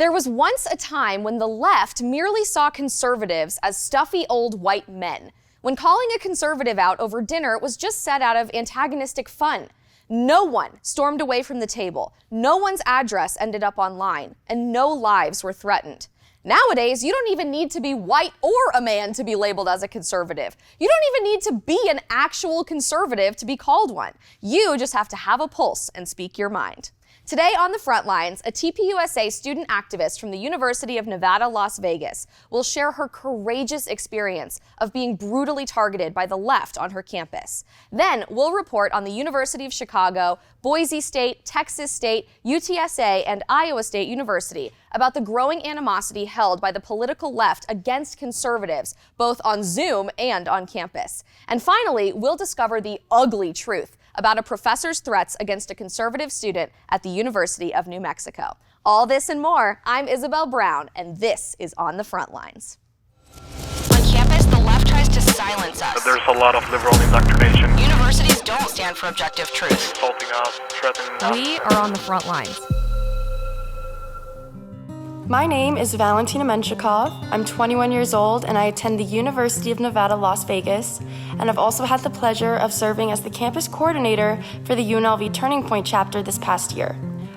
There was once a time when the left merely saw conservatives as stuffy old white men. When calling a conservative out over dinner was just said out of antagonistic fun. No one stormed away from the table, no one's address ended up online, and no lives were threatened. Nowadays, you don't even need to be white or a man to be labeled as a conservative. You don't even need to be an actual conservative to be called one. You just have to have a pulse and speak your mind. Today on the front lines, a TPUSA student activist from the University of Nevada, Las Vegas will share her courageous experience of being brutally targeted by the left on her campus. Then we'll report on the University of Chicago, Boise State, Texas State, UTSA, and Iowa State University about the growing animosity held by the political left against conservatives, both on Zoom and on campus. And finally, we'll discover the ugly truth about a professor's threats against a conservative student at the University of New Mexico. All this and more, I'm Isabel Brown, and this is On the Front Lines. On campus, the left tries to silence us. There's a lot of liberal indoctrination. Universities don't stand for objective truth. Assaulting us, threatening us. We are on the front lines. My name is Valentina. I'm 21 years old and I attend the University of Nevada, Las Vegas, and I've also had the pleasure of serving as the campus coordinator for the UNLV Turning Point chapter this past year.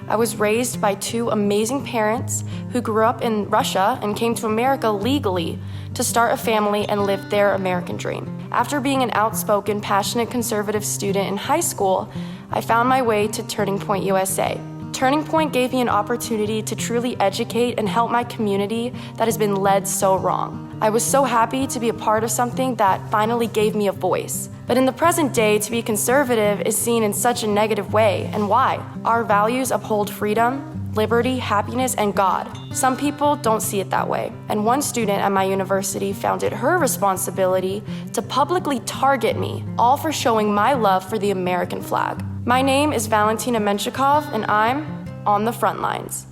I was raised by two amazing parents who grew up in Russia and came to America legally to start a family and live their American dream. After being an outspoken, passionate conservative student in high school, I found my way to Turning Point USA. Turning Point gave me an opportunity to truly educate and help my community that has been led so wrong. I was so happy to be a part of something that finally gave me a voice. But in the present day, to be conservative is seen in such a negative way, and why? Our values uphold freedom, liberty, happiness, and God. Some people don't see it that way, and one student at my university found it her responsibility to publicly target me, all for showing my love for the American flag. My name is Valentina, and I'm on the front lines.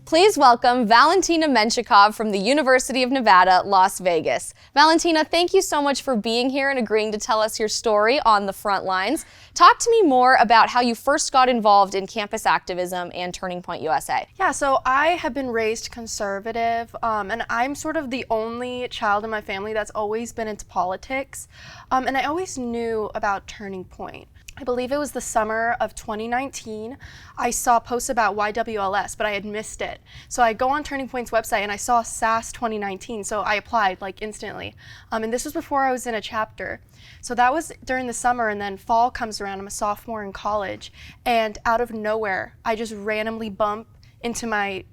Please welcome Valentina from the University of Nevada, Las Vegas. Valentina, thank you so much for being here and agreeing to tell us your story on the front lines. Talk to me more about how you first got involved in campus activism and Turning Point USA. Yeah, so I have been raised conservative, and I'm sort of the only child in my family that's always been into politics, and I always knew about Turning Point. I believe it was the summer of 2019. I saw posts about YWLS, but I had missed it. So I go on Turning Point's website and I saw SAS 2019, so I applied like instantly. And this was before I was in a chapter. So that was during the summer, and then fall comes around. I'm a sophomore in college, and out of nowhere, I just randomly bump into my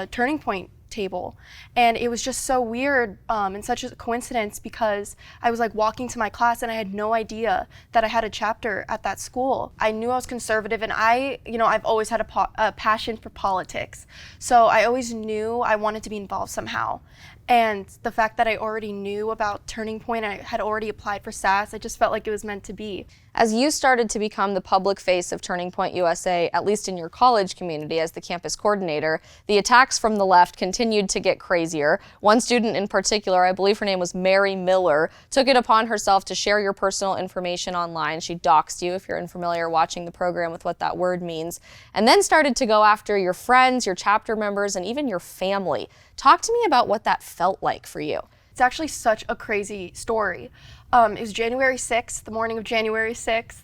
Turning Point table, and it was just so weird and such a coincidence because I was like walking to my class and I had no idea that I had a chapter at that school. I knew I was conservative, and I've always had a passion for politics, so I always knew I wanted to be involved somehow. And the fact that I already knew about Turning Point, I had already applied for SAS, I just felt like it was meant to be. As you started to become the public face of Turning Point USA, at least in your college community as the campus coordinator, the attacks from the left continued to get crazier. One student in particular, I believe her name was Mary Miller, took it upon herself to share your personal information online. She doxed you, if you're unfamiliar watching the program with what that word means, and then started to go after your friends, your chapter members, and even your family. Talk to me about what that felt like for you. It's actually such a crazy story. It was January 6th, the morning of January 6th.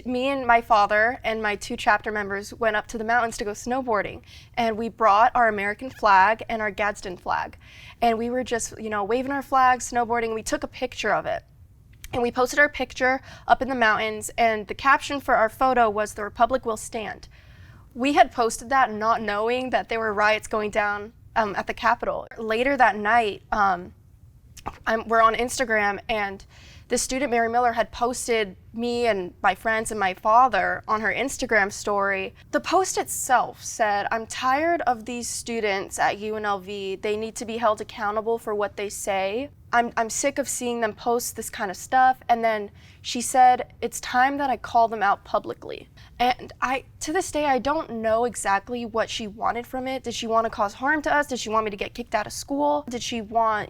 Me and my father and my two chapter members went up to the mountains to go snowboarding, and we brought our American flag and our Gadsden flag. And we were just, waving our flags, snowboarding. We took a picture of it. And we posted our picture up in the mountains, and the caption for our photo was, "The Republic will stand." We had posted that not knowing that there were riots going down at the Capitol. Later that night, we're on Instagram, and this student, Mary Miller, had posted me and my friends and my father on her Instagram story. The post itself said, "I'm tired of these students at UNLV. They need to be held accountable for what they say. I'm sick of seeing them post this kind of stuff." And then she said, "It's time that I call them out publicly." And to this day, I don't know exactly what she wanted from it. Did she want to cause harm to us? Did she want me to get kicked out of school? Did she want,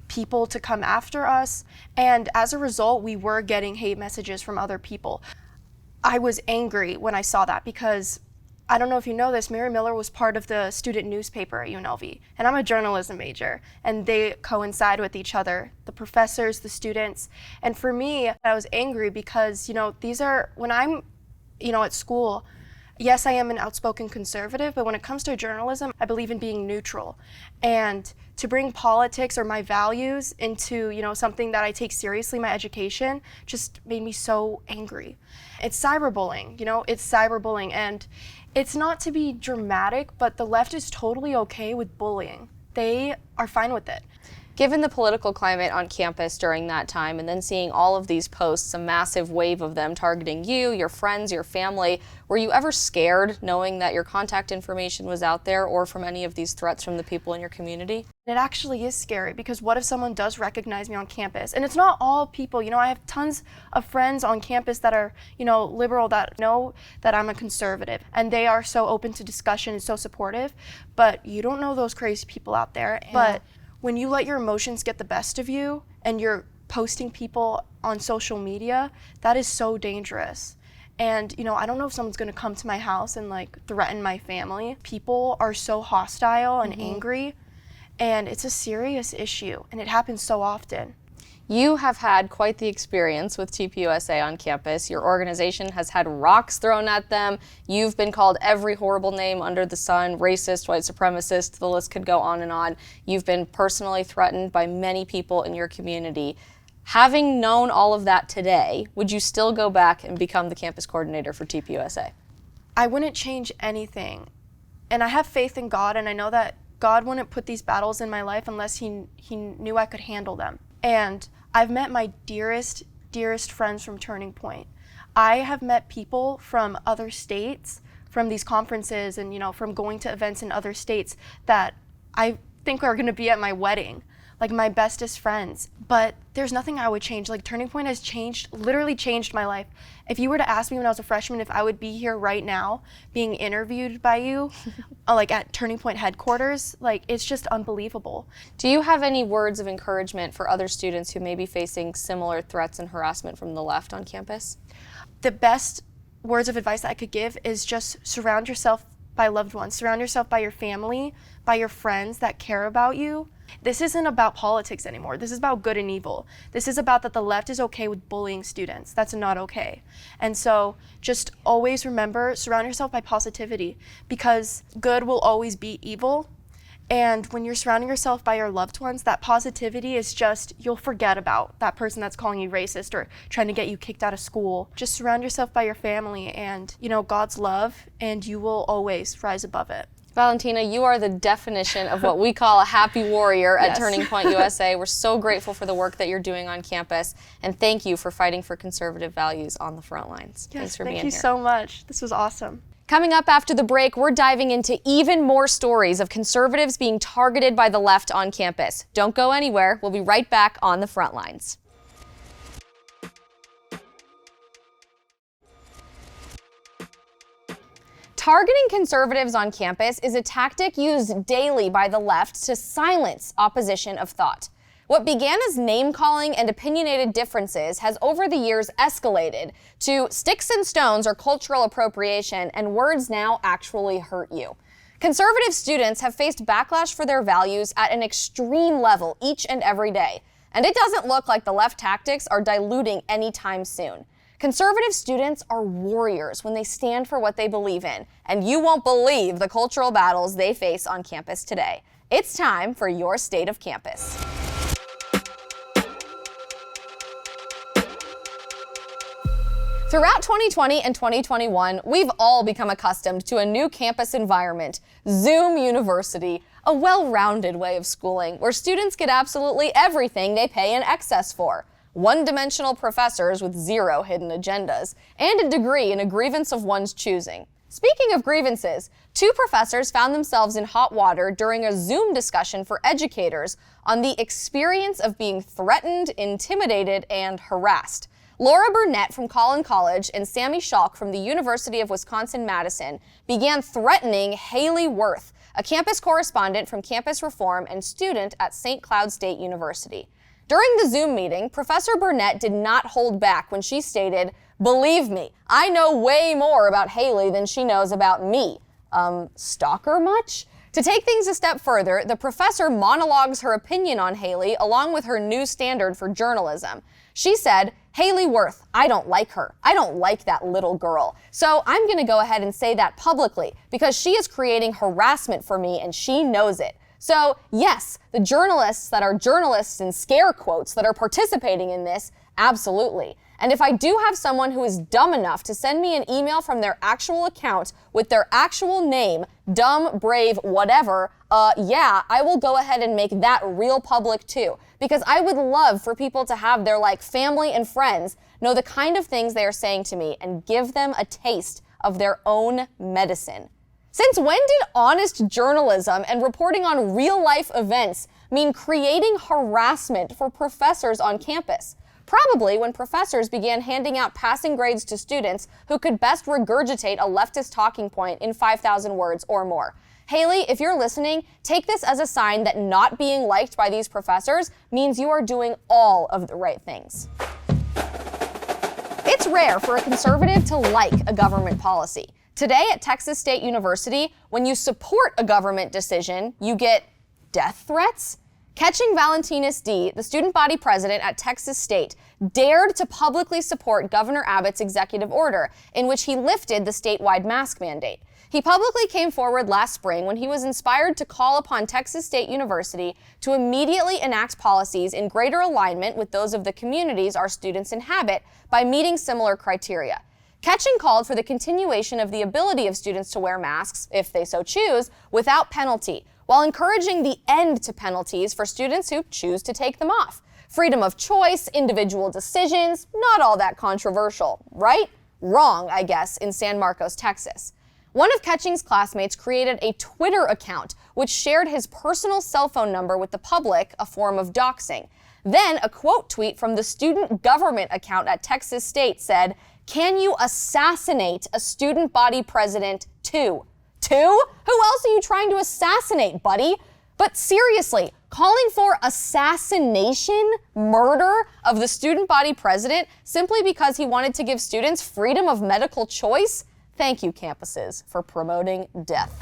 people to come after us? And as a result, we were getting hate messages from other people. I was angry when I saw that because I don't know if you know this, Mary Miller was part of the student newspaper at UNLV, and I'm a journalism major, and they coincide with each other, the professors, the students. And for me, I was angry because, when I'm, at school, yes, I am an outspoken conservative, but when it comes to journalism, I believe in being neutral. And to bring politics or my values into, something that I take seriously, my education, just made me so angry. It's cyberbullying, it's cyberbullying. And it's not to be dramatic, but the left is totally okay with bullying. They are fine with it. Given the political climate on campus during that time, and then seeing all of these posts, a massive wave of them targeting you, your friends, your family, were you ever scared knowing that your contact information was out there, or from any of these threats from the people in your community? It actually is scary, because what if someone does recognize me on campus? And it's not all people, I have tons of friends on campus that are, liberal, that know that I'm a conservative, and they are so open to discussion and so supportive, but you don't know those crazy people out there. Yeah. But when you let your emotions get the best of you and you're posting people on social media, that is so dangerous. And, I don't know if someone's gonna come to my house and threaten my family. People are so hostile and angry, and it's a serious issue, and it happens so often. You have had quite the experience with TPUSA on campus. Your organization has had rocks thrown at them. You've been called every horrible name under the sun, racist, white supremacist, the list could go on and on. You've been personally threatened by many people in your community. Having known all of that today, would you still go back and become the campus coordinator for TPUSA? I wouldn't change anything. And I have faith in God, and I know that God wouldn't put these battles in my life unless he knew I could handle them. And I've met my dearest friends from Turning Point. I have met people from other states, from these conferences and, from going to events in other states that I think are gonna be at my wedding, my bestest friends. But there's nothing I would change. Turning Point has literally changed my life. If you were to ask me when I was a freshman if I would be here right now being interviewed by you, at Turning Point headquarters, it's just unbelievable. Do you have any words of encouragement for other students who may be facing similar threats and harassment from the left on campus? The best words of advice that I could give is just surround yourself by loved ones. Surround yourself by your family, by your friends that care about you. This isn't about politics anymore. This is about good and evil. This is about that the left is okay with bullying students. That's not okay. And so just always remember, surround yourself by positivity, because good will always beat evil. And when you're surrounding yourself by your loved ones, that positivity is just, you'll forget about that person that's calling you racist or trying to get you kicked out of school. Just surround yourself by your family and, God's love, and you will always rise above it. Valentina, you are the definition of what we call a happy warrior at Turning Point USA. We're so grateful for the work that you're doing on campus, and thank you for fighting for conservative values on the front lines. Yes, thanks for being here. Thank you so much. This was awesome. Coming up after the break, we're diving into even more stories of conservatives being targeted by the left on campus. Don't go anywhere. We'll be right back on the front lines. Targeting conservatives on campus is a tactic used daily by the left to silence opposition of thought. What began as name-calling and opinionated differences has over the years escalated to sticks and stones or cultural appropriation, and words now actually hurt you. Conservative students have faced backlash for their values at an extreme level each and every day, and it doesn't look like the left tactics are diluting anytime soon. Conservative students are warriors when they stand for what they believe in, and you won't believe the cultural battles they face on campus today. It's time for your State of Campus. Throughout 2020 and 2021, we've all become accustomed to a new campus environment, Zoom University, a well-rounded way of schooling where students get absolutely everything they pay in excess for. One-dimensional professors with zero hidden agendas, and a degree in a grievance of one's choosing. Speaking of grievances, 2 professors found themselves in hot water during a Zoom discussion for educators on the experience of being threatened, intimidated, and harassed. Laura Burnett from Collin College and Sammy Schalk from the University of Wisconsin-Madison began threatening Haley Worth, a campus correspondent from Campus Reform and student at St. Cloud State University. During the Zoom meeting, Professor Burnett did not hold back when she stated, "Believe me, I know way more about Haley than she knows about me. stalker much? To take things a step further, the professor monologues her opinion on Haley along with her new standard for journalism. She said, "Haley Worth, I don't like her. I don't like that little girl. So I'm gonna go ahead and say that publicly because she is creating harassment for me and she knows it." So yes, the journalists that are journalists in scare quotes that are participating in this, absolutely. And if I do have someone who is dumb enough to send me an email from their actual account with their actual name, dumb, brave, whatever, yeah, I will go ahead and make that real public too. Because I would love for people to have their family and friends know the kind of things they are saying to me and give them a taste of their own medicine. Since when did honest journalism and reporting on real-life events mean creating harassment for professors on campus? Probably when professors began handing out passing grades to students who could best regurgitate a leftist talking point in 5,000 words or more. Haley, if you're listening, take this as a sign that not being liked by these professors means you are doing all of the right things. It's rare for a conservative to like a government policy. Today at Texas State University, when you support a government decision, you get death threats? Catching Valentina, the student body president at Texas State, dared to publicly support Governor Abbott's executive order in which he lifted the statewide mask mandate. He publicly came forward last spring when he was inspired to call upon Texas State University to immediately enact policies in greater alignment with those of the communities our students inhabit by meeting similar criteria. Ketching called for the continuation of the ability of students to wear masks, if they so choose, without penalty, while encouraging the end to penalties for students who choose to take them off. Freedom of choice, individual decisions, not all that controversial, right? Wrong, I guess, in San Marcos, Texas. One of Ketching's classmates created a Twitter account which shared his personal cell phone number with the public, a form of doxing. Then a quote tweet from the student government account at Texas State said, "Can you assassinate a student body president too?" Two? Who else are you trying to assassinate, buddy? But seriously, calling for assassination, murder of the student body president simply because he wanted to give students freedom of medical choice? Thank you, campuses, for promoting death.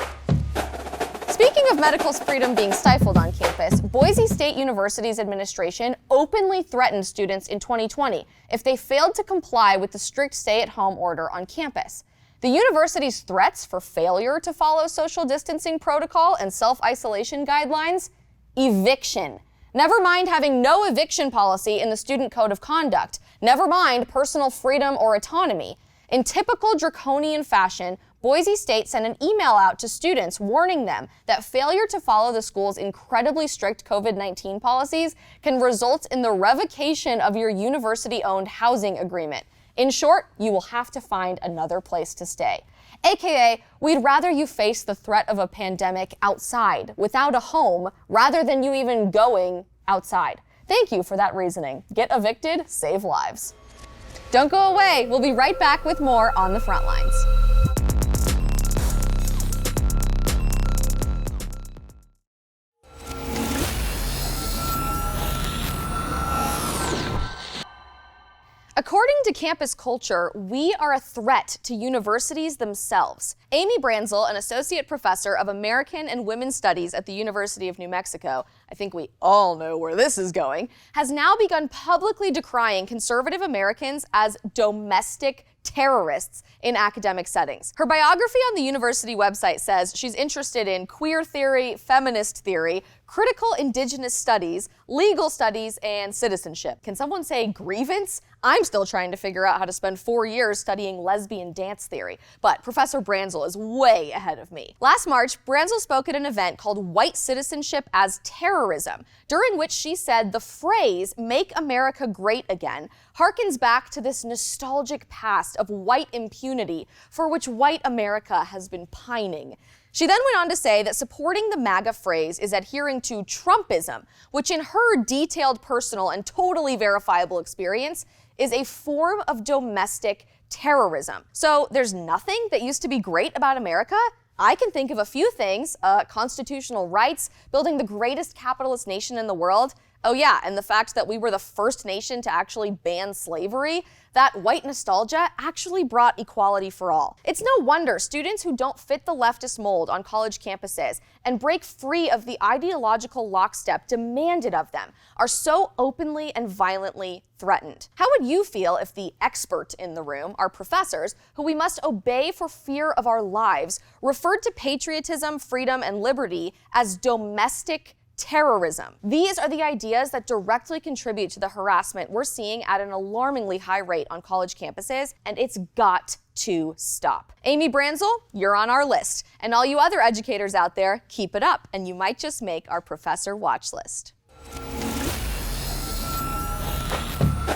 Speaking of medical freedom being stifled on campus, Boise State University's administration openly threatened students in 2020 if they failed to comply with the strict stay-at-home order on campus. The university's threats for failure to follow social distancing protocol and self-isolation guidelines? Eviction. Never mind having no eviction policy in the student code of conduct. Never mind personal freedom or autonomy. In typical draconian fashion, Boise State sent an email out to students warning them that failure to follow the school's incredibly strict COVID-19 policies can result in the revocation of your university-owned housing agreement. In short, you will have to find another place to stay. AKA, we'd rather you face the threat of a pandemic outside, without a home, rather than you even going outside. Thank you for that reasoning. Get evicted, save lives. Don't go away. We'll be right back with more on the front lines. According to campus culture, we are a threat to universities themselves. Amy Branzel, an associate professor of American and Women's Studies at the University of New Mexico, I think we all know where this is going, has now begun publicly decrying conservative Americans as domestic terrorists in academic settings. Her biography on the university website says she's interested in queer theory, feminist theory, critical indigenous studies, legal studies, and citizenship. Can someone say grievance? I'm still trying to figure out how to spend 4 years studying lesbian dance theory, but Professor Branzel is way ahead of me. Last March, Branzel spoke at an event called White Citizenship as Terrorism, during which she said the phrase, "Make America Great Again," harkens back to this nostalgic past of white impunity for which white America has been pining. She then went on to say that supporting the MAGA phrase is adhering to Trumpism, which in her detailed personal and totally verifiable experience is a form of domestic terrorism. So there's nothing that used to be great about America? I can think of a few things, constitutional rights, building the greatest capitalist nation in the world. Oh yeah, and the fact that we were the first nation to actually ban slavery, that white nostalgia actually brought equality for all. It's no wonder students who don't fit the leftist mold on college campuses and break free of the ideological lockstep demanded of them are so openly and violently threatened. How would you feel if the expert in the room, our professors, who we must obey for fear of our lives, referred to patriotism, freedom, and liberty as domestic terrorism? These are the ideas that directly contribute to the harassment we're seeing at an alarmingly high rate on college campuses, and it's got to stop. Amy Branzel, you're on our list. And all you other educators out there, keep it up, and you might just make our professor watch list.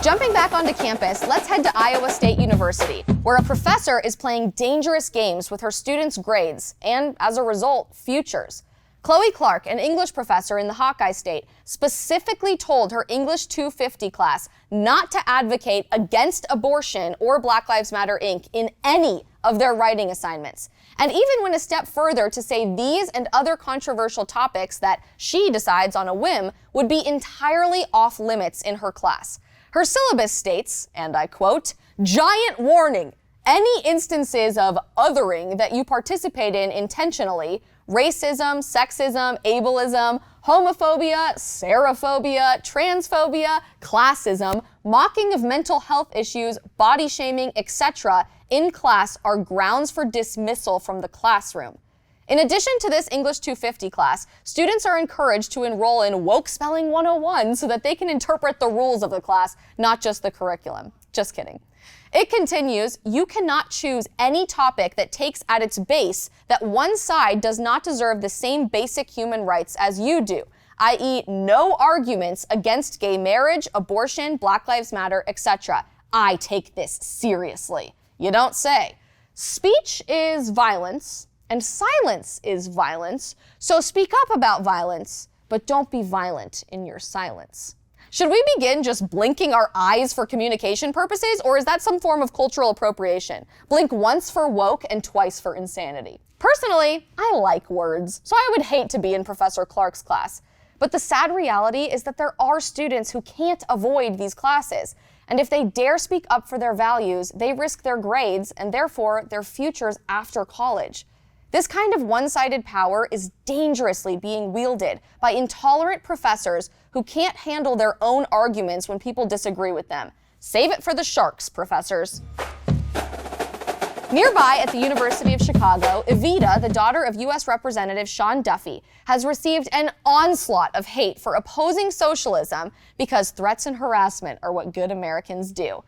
Jumping back onto campus, let's head to Iowa State University, where a professor is playing dangerous games with her students' grades and, as a result, futures. Chloe Clark, an English professor in the Hawkeye State, specifically told her English 250 class not to advocate against abortion or Black Lives Matter Inc. in any of their writing assignments, and even went a step further to say these and other controversial topics that she decides on a whim would be entirely off limits in her class. Her syllabus states, and I quote, "Giant warning. Any instances of othering that you participate in intentionally, racism, sexism, ableism, homophobia, serophobia, transphobia, classism, mocking of mental health issues, body shaming, etc. in class are grounds for dismissal from the classroom." In addition to this English 250 class, students are encouraged to enroll in Woke Spelling 101 so that they can interpret the rules of the class, not just the curriculum. Just kidding. It continues, you cannot choose any topic that takes at its base that one side does not deserve the same basic human rights as you do, i.e. no arguments against gay marriage, abortion, Black Lives Matter, etc. I take this seriously. You don't say. Speech is violence, and silence is violence, so speak up about violence, but don't be violent in your silence. Should we begin just blinking our eyes for communication purposes, or is that some form of cultural appropriation? Blink once for woke and twice for insanity. Personally, I like words, so I would hate to be in Professor Clark's class. But the sad reality is that there are students who can't avoid these classes, and if they dare speak up for their values, they risk their grades and therefore their futures after college. This kind of one-sided power is dangerously being wielded by intolerant professors who can't handle their own arguments when people disagree with them. Save it for the sharks, professors. Nearby at the University of Chicago, Evita, the daughter of U.S. Representative Sean Duffy, has received an onslaught of hate for opposing socialism because threats and harassment are what good Americans do.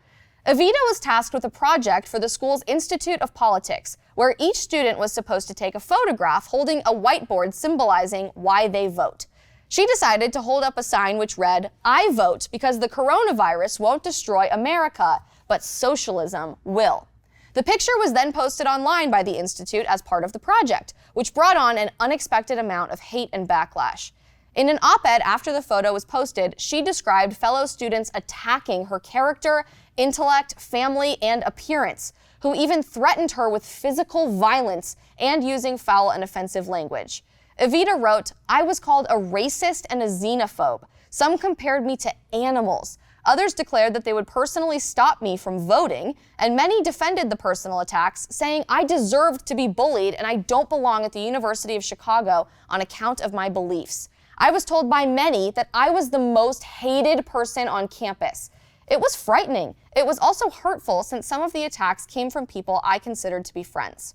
Evita was tasked with a project for the school's Institute of Politics, where each student was supposed to take a photograph holding a whiteboard symbolizing why they vote. She decided to hold up a sign which read, "I vote because the coronavirus won't destroy America, but socialism will." The picture was then posted online by the Institute as part of the project, which brought on an unexpected amount of hate and backlash. In an op-ed after the photo was posted, she described fellow students attacking her character, intellect, family, and appearance, who even threatened her with physical violence and using foul and offensive language. Evita wrote, "I was called a racist and a xenophobe. Some compared me to animals. Others declared that they would personally stop me from voting, and many defended the personal attacks, saying I deserved to be bullied and I don't belong at the University of Chicago on account of my beliefs. I was told by many that I was the most hated person on campus. It was frightening. It was also hurtful since some of the attacks came from people I considered to be friends."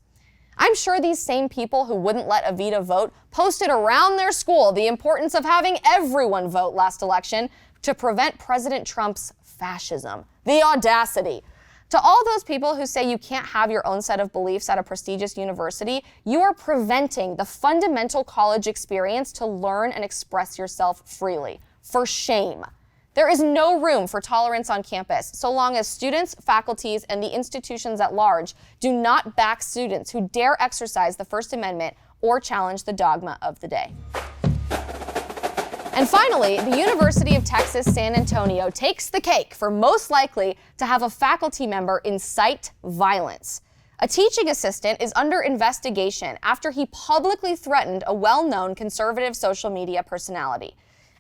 I'm sure these same people who wouldn't let Evita vote posted around their school the importance of having everyone vote last election to prevent President Trump's fascism. The audacity. To all those people who say you can't have your own set of beliefs at a prestigious university, you are preventing the fundamental college experience to learn and express yourself freely. For shame. There is no room for tolerance on campus so long as students, faculties, and the institutions at large do not back students who dare exercise the First Amendment or challenge the dogma of the day. And finally, the University of Texas San Antonio takes the cake for most likely to have a faculty member incite violence. A teaching assistant is under investigation after he publicly threatened a well-known conservative social media personality.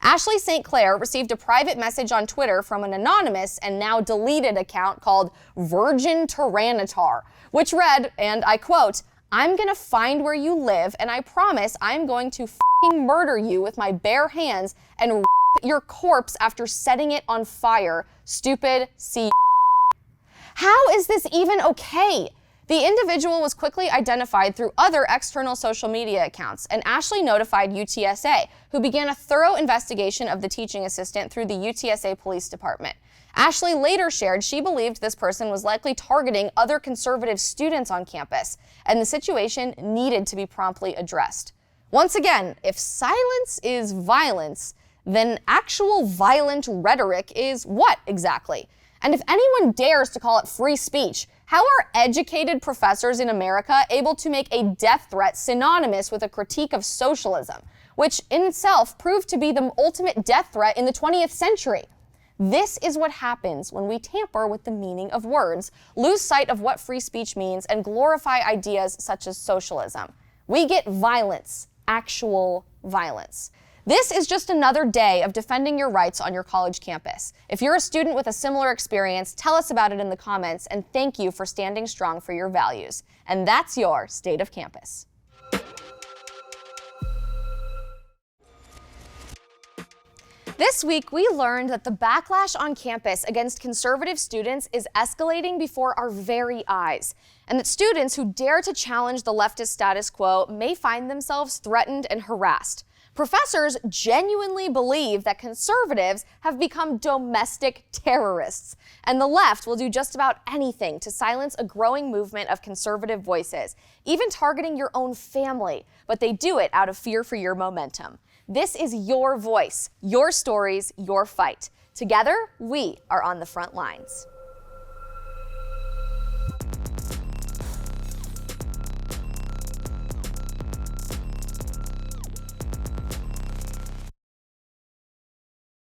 Ashley St. Clair received a private message on Twitter from an anonymous and now deleted account called Virgin Tyrannitar, which read, and I quote, "I'm gonna find where you live and I promise I'm going to f***ing murder you with my bare hands and rip your corpse after setting it on fire. Stupid C." How is this even okay? The individual was quickly identified through other external social media accounts, and Ashley notified UTSA, who began a thorough investigation of the teaching assistant through the UTSA Police Department. Ashley later shared she believed this person was likely targeting other conservative students on campus, and the situation needed to be promptly addressed. Once again, if silence is violence, then actual violent rhetoric is what exactly? And if anyone dares to call it free speech, how are educated professors in America able to make a death threat synonymous with a critique of socialism, which in itself proved to be the ultimate death threat in the 20th century? This is what happens when we tamper with the meaning of words, lose sight of what free speech means, and glorify ideas such as socialism. We get violence, actual violence. This is just another day of defending your rights on your college campus. If you're a student with a similar experience, tell us about it in the comments, and thank you for standing strong for your values. And that's your State of Campus. This week, we learned that the backlash on campus against conservative students is escalating before our very eyes, and that students who dare to challenge the leftist status quo may find themselves threatened and harassed. Professors genuinely believe that conservatives have become domestic terrorists, and the left will do just about anything to silence a growing movement of conservative voices, even targeting your own family, but they do it out of fear for your momentum. This is your voice, your stories, your fight. Together, we are on the front lines.